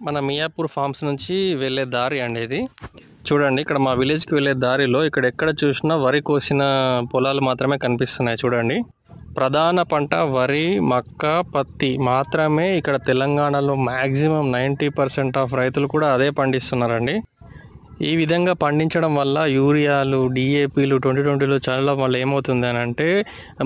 మన మియాపూర్ ఫార్మ్స్ నుంచి వెళ్ళే దారి అండి ఇది. చూడండి, ఇక్కడ మా విలేజ్కి వెళ్ళే దారిలో ఇక్కడ ఎక్కడ చూసినా వరి కోసిన పొలాలు మాత్రమే కనిపిస్తున్నాయి. చూడండి, ప్రధాన పంట వరి, మక్క, పత్తి మాత్రమే ఇక్కడ తెలంగాణలో మ్యాక్సిమం 90% ఆఫ్ రైతులు కూడా అదే పండిస్తున్నారండి. ఈ విధంగా పండించడం వల్ల యూరియాలు, డిఏపీలు 2020లో చల్లడం వల్ల ఏమవుతుంది అని అంటే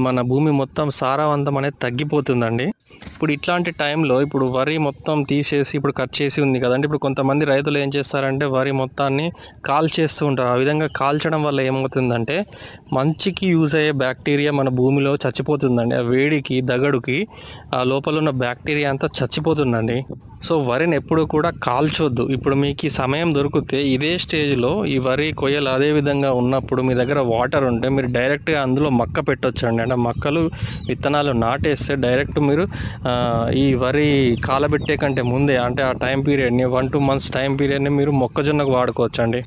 మన భూమి మొత్తం సారవంతం అనేది తగ్గిపోతుందండి. ఇప్పుడు ఇట్లాంటి టైంలో ఇప్పుడు వరి మొత్తం తీసేసి ఇప్పుడు కట్ చేసి ఉంది కదండి. ఇప్పుడు కొంతమంది రైతులు ఏం చేస్తారంటే వరి మొత్తాన్ని కాల్చేస్తూ ఉంటారు. ఆ విధంగా కాల్చడం వల్ల ఏమవుతుందంటే మంచికి యూజ్ అయ్యే బ్యాక్టీరియా మన భూమిలో చచ్చిపోతుందండి. ఆ వేడికి, దగడుకి ఆ లోపల ఉన్న బ్యాక్టీరియా అంతా చచ్చిపోతుందండి. సో వరిని ఎప్పుడు కూడా కాల్చొద్దు. ఇప్పుడు మీకు ఈ సమయం దొరికితే ఇదే స్టేజ్లో ఈ వరి కొయ్యలు అదే విధంగా ఉన్నప్పుడు మీ దగ్గర వాటర్ ఉంటే మీరు డైరెక్ట్గా అందులో మక్క పెట్టొచ్చండి. అంటే మక్కలు విత్తనాలు నాటేస్తే డైరెక్ట్ మీరు ఈ వరి కాలబెట్టే కంటే ముందే, అంటే ఆ టైం పీరియడ్ని 1-2 months టైం పీరియడ్ని మీరు మొక్కజొన్నకు వాడుకోవచ్చండి.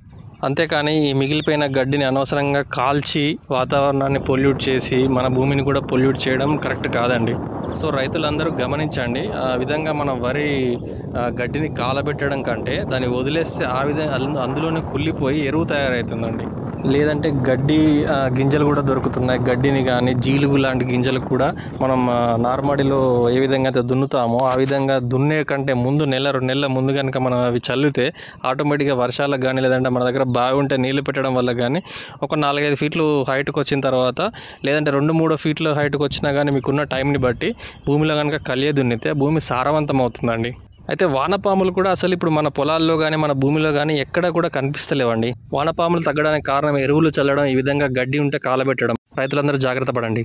అంతేకాని ఈ మిగిలిపోయిన గడ్డిని అనవసరంగా కాల్చి వాతావరణాన్ని పొల్యూట్ చేసి మన భూమిని కూడా పొల్యూట్ చేయడం కరెక్ట్ కాదండి. సో రైతులందరూ గమనించండి, ఆ విధంగా మనం వరి గడ్డిని కాలబెట్టడం కంటే దాన్ని వదిలేస్తే ఆ విధంగా అందులోనే కుళ్ళిపోయి ఎరువు తయారవుతుందండి. లేదంటే గడ్డి గింజలు కూడా దొరుకుతున్నాయి. గడ్డిని కానీ జీలుగు లాంటి గింజలు కూడా మనం నార్మడిలో ఏ విధంగా అయితే దున్నుతామో ఆ విధంగా దున్నే కంటే ముందు 1-2 నెలల ముందు కనుక మనం అవి చల్లితే ఆటోమేటిక్గా వర్షాలకు కానీ లేదంటే మన దగ్గర బావి ఉంటే నీళ్లు పెట్టడం వల్ల కానీ ఒక 4-5 ఫీట్లు హైట్కి వచ్చిన తర్వాత, లేదంటే 2-3 ఫీట్ల హైట్కి వచ్చినా కానీ మీకున్న టైంని బట్టి భూమిలో కనుక కలియ దున్నితే భూమి సారవంతం అవుతుందండి. అయితే వానపాములు కూడా అసలు ఇప్పుడు మన పొలాల్లో కానీ మన భూమిలో కానీ ఎక్కడ కూడా కనిపిస్తలేవండి. వానపాములు తగ్గడానికి కారణం ఎరువులు చల్లడం, ఈ విధంగా గడ్డి ఉంటే కాలబెట్టడం. రైతులందరూ జాగ్రత్త పడండి.